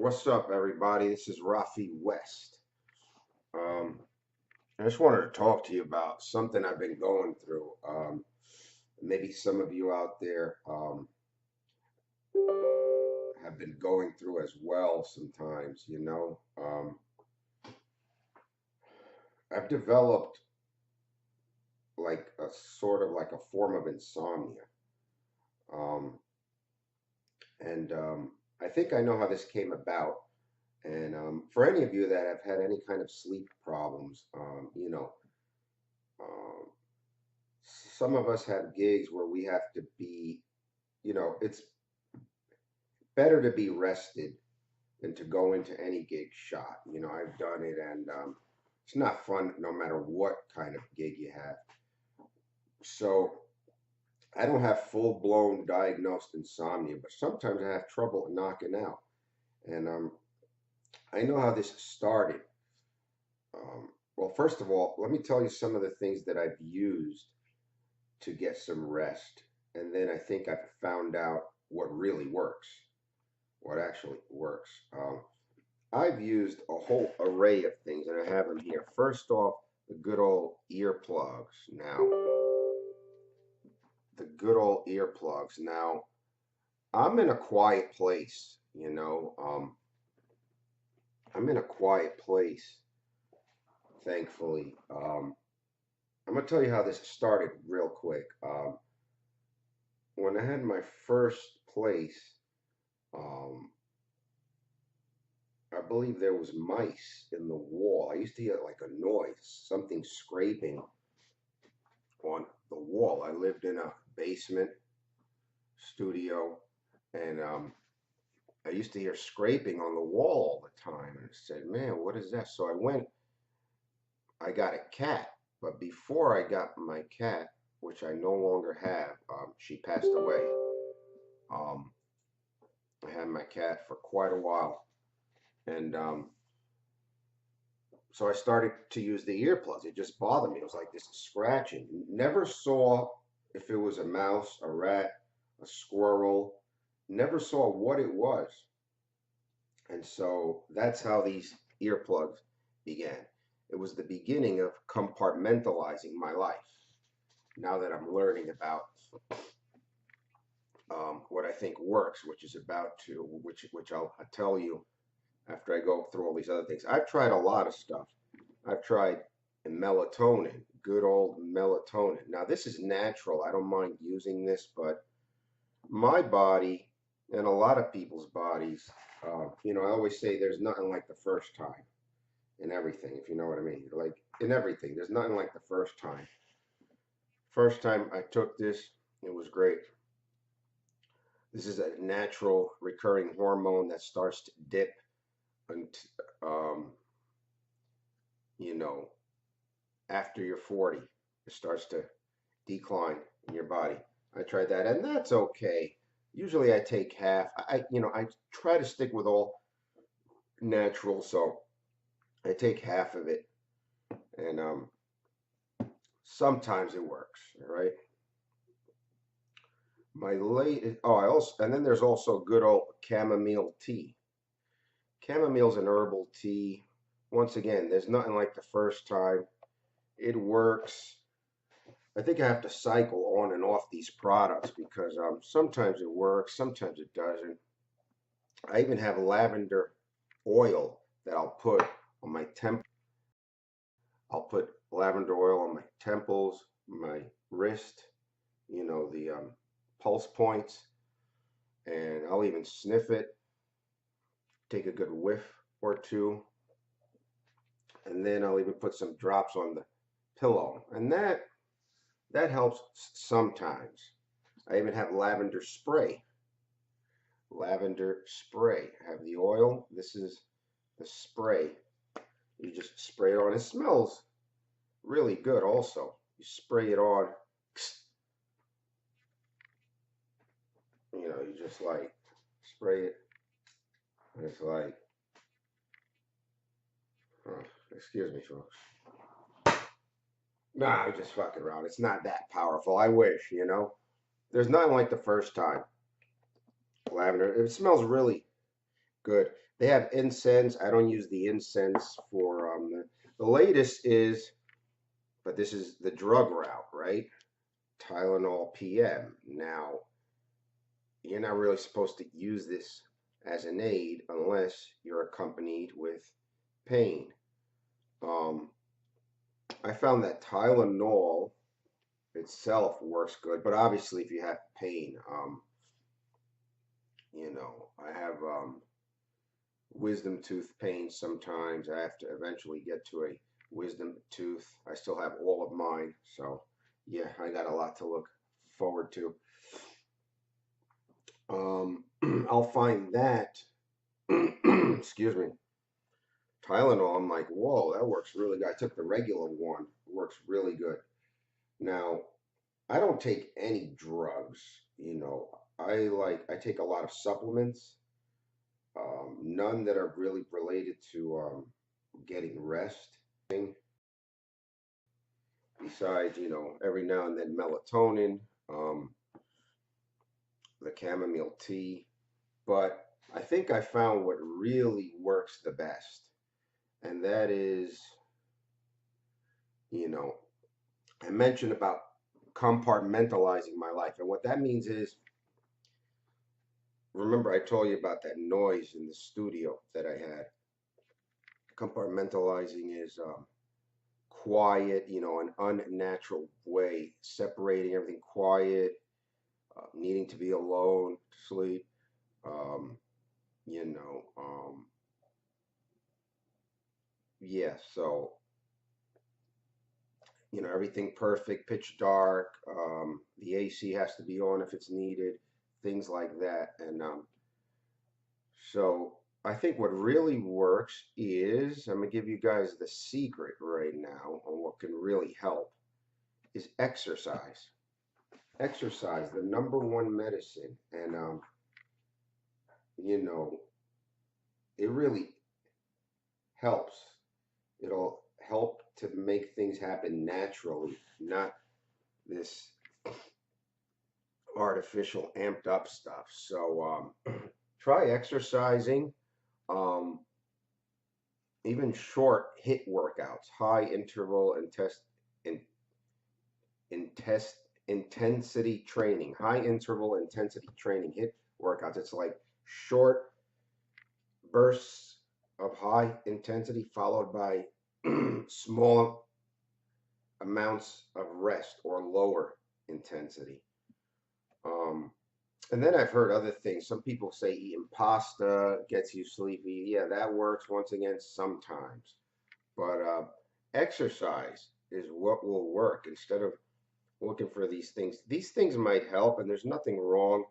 What's up, everybody? This is Rafi West. Um, I just wanted to talk to you about something I've been going through. Maybe some of you out there have been going through as well sometimes, I've developed like a sort of like a form of insomnia. Um, and I think I know how this came about. And for any of you that have had any kind of sleep problems, um, some of us have gigs where we have to be, it's better to be rested than to go into any gig shot. I've done it, and it's not fun no matter what kind of gig you have. So I don't have full blown diagnosed insomnia, but sometimes I have trouble knocking out. And I know how this started. Well, first of all, let me tell you some of the things that I've used to get some rest. And then I think I've found out what really works, what actually works. I've used a whole array of things, and I have them here. First off, the good old earplugs. Now, I'm in a quiet place, I'm in a quiet place, thankfully. I'm going to tell you how this started real quick. When I had my first place, um, I believe there was mice in the wall. I used to hear like a noise, something scraping on the wall. I lived in a basement studio, and I used to hear scraping on the wall all the time. And I said, "Man, what is that?" So I got a cat. But before I got my cat, which I no longer have, she passed away. Um, I had my cat for quite a while, and so I started to use the earplugs. It just bothered me. It was like this scratching. Never saw if it was a mouse, a rat, a squirrel. Never saw what it was. And so that's how these earplugs began. It was the beginning of compartmentalizing my life. Now that I'm learning about what I think works, which is about to, which I'll tell you after I go through all these other things. I've tried a lot of stuff. I've tried melatonin, good old melatonin. Now, this is natural. I don't mind using this, but my body and a lot of people's bodies, I always say there's nothing like the first time in everything, if you know what I mean. Like in everything, there's nothing like the first time. First time I took this, it was great. This is a natural recurring hormone that starts to dip and um, you know, after you're 40, it starts to decline in your body. I tried that, and that's okay. Usually, I take half. I try to stick with all natural, so I take half of it, and sometimes it works. All right. My late. Oh, I also, and then there's also good old chamomile tea. Chamomile's an herbal tea. Once again, there's nothing like the first time. It works. I think I have to cycle on and off these products because sometimes it works, sometimes it doesn't. I even have lavender oil that I'll put on my temp. I'll put lavender oil on my temples, my wrist, the pulse points, and I'll even sniff it, take a good whiff or two, and then I'll even put some drops on the pillow, and that helps sometimes. I even have lavender spray. Lavender spray. I have the oil. This is the spray. You just spray it on. It smells really good also. You spray it on, you just like spray it. And it's like, oh, excuse me, folks. Nah, I'm just fucking around. It's not that powerful. I wish. There's nothing like the first time. Lavender. It smells really good. They have incense. I don't use the incense for the latest is, but this is the drug route, right? Tylenol PM. Now, you're not really supposed to use this as an aid unless you're accompanied with pain. Um, I found that Tylenol itself works good, but obviously if you have pain, I have wisdom tooth pain sometimes. I have to eventually get to a wisdom tooth. I still have all of mine, so yeah, I got a lot to look forward to. I'll find that, excuse me, Tylenol. I'm like, whoa, that works really good. I took the regular one, it works really good. Now, I don't take any drugs, I take a lot of supplements, none that are really related to getting rest. Besides, every now and then melatonin, um, the chamomile tea. But I think I found what really works the best, and that is, you know, I mentioned about compartmentalizing my life. And what that means is, remember I told you about that noise in the studio that I had. Compartmentalizing is quiet, an unnatural way, separating everything quiet, needing to be alone, sleep, um, you know, um, yeah, so, everything perfect, pitch dark, the AC has to be on if it's needed, things like that. And so I think what really works is, I'm going to give you guys the secret right now on what can really help is exercise. Exercise, the number one medicine. And, you know, it really helps. It'll help to make things happen naturally, not this artificial amped up stuff. So try exercising, um, even short hit workouts, high interval and in test intensity training, high interval intensity training, hit workouts. It's like short bursts of high intensity followed by small amounts of rest or lower intensity. Um, and then I've heard other things. Some people say eating pasta gets you sleepy. Yeah, that works once again sometimes. But exercise is what will work instead of looking for these things. These things might help, and there's nothing wrong.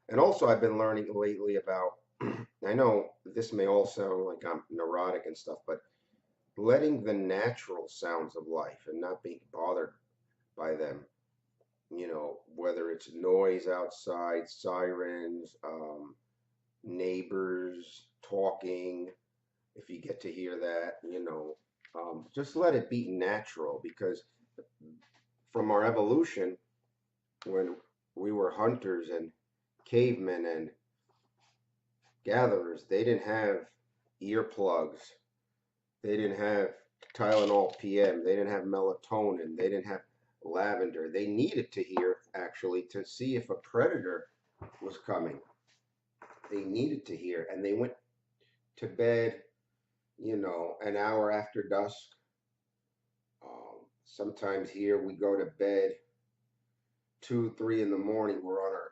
And also, I've been learning lately about, I know this may all sound like I'm neurotic and stuff, but letting the natural sounds of life and not being bothered by them, whether it's noise outside, sirens, neighbors talking, if you get to hear that, just let it be natural because from our evolution, when we were hunters and cavemen and gatherers, they didn't have earplugs, they didn't have Tylenol PM, they didn't have melatonin, they didn't have lavender. They needed to hear actually to see if a predator was coming. They needed to hear, and they went to bed, an hour after dusk. Sometimes here we go to bed 2, 3 in the morning. We're on our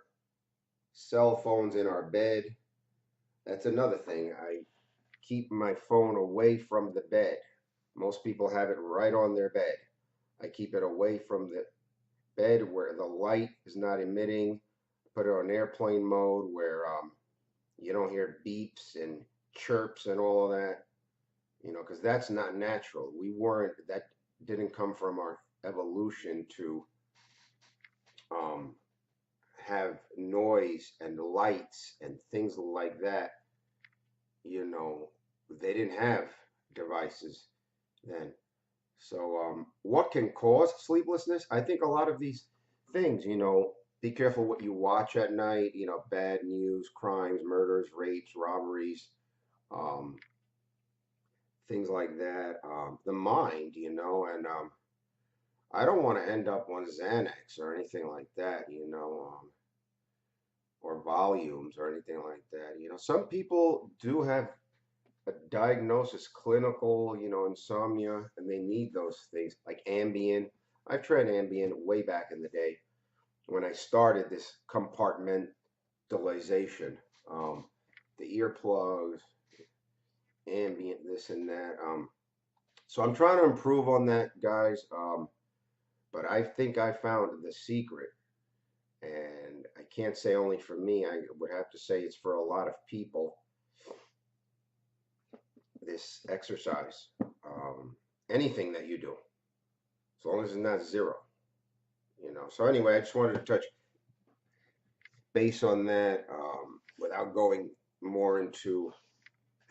cell phones in our bed. That's another thing. I keep my phone away from the bed. Most people have it right on their bed. I keep it away from the bed where the light is not emitting. Put it on airplane mode where you don't hear beeps and chirps and all of that, because that's not natural. That didn't come from our evolution to um, have noise and lights and things like that. They didn't have devices then. So, what can cause sleeplessness? I think a lot of these things, be careful what you watch at night, bad news, crimes, murders, rapes, robberies, things like that. The mind, and I don't want to end up on Xanax or anything like that, or volumes or anything like that. Some people do have a diagnosis, clinical, insomnia, and they need those things like Ambien. I've tried Ambien way back in the day when I started this compartmentalization. Um, the earplugs, Ambien, this and that. So I'm trying to improve on that, guys. But I think I found the secret, and I can't say only for me. I would have to say it's for a lot of people. This exercise, anything that you do, as long as it's not zero. So anyway, I just wanted to touch base on that without going more into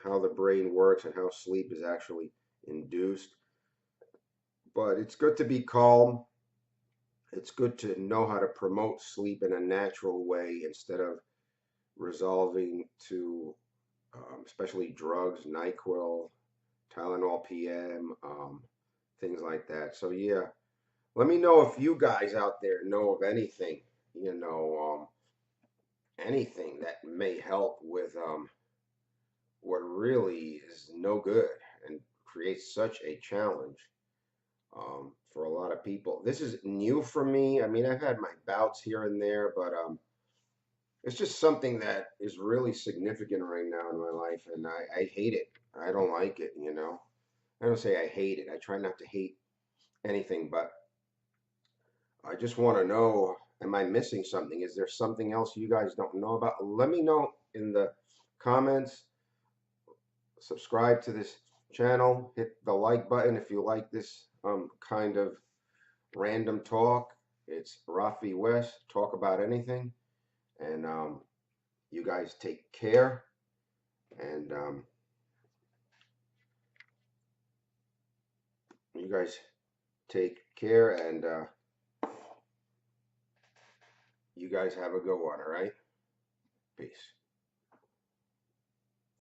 how the brain works and how sleep is actually induced. But it's good to be calm. It's good to know how to promote sleep in a natural way instead of resolving to, especially drugs, NyQuil, Tylenol PM, things like that. So yeah, let me know if you guys out there know of anything, anything that may help with what really is no good and creates such a challenge for a lot of people. This is new for me. I mean, I've had my bouts here and there, but it's just something that is really significant right now in my life, and I hate it. I don't like it. I don't say I hate it. I try not to hate anything, but I just want to know, am I missing something? Is there something else you guys don't know about? Let me know in the comments. Subscribe to this channel. Hit the like button if you like this kind of random talk. It's Rafi West. Talk about anything. And you guys take care. And you guys take care. And you guys have a good one, all right? Peace.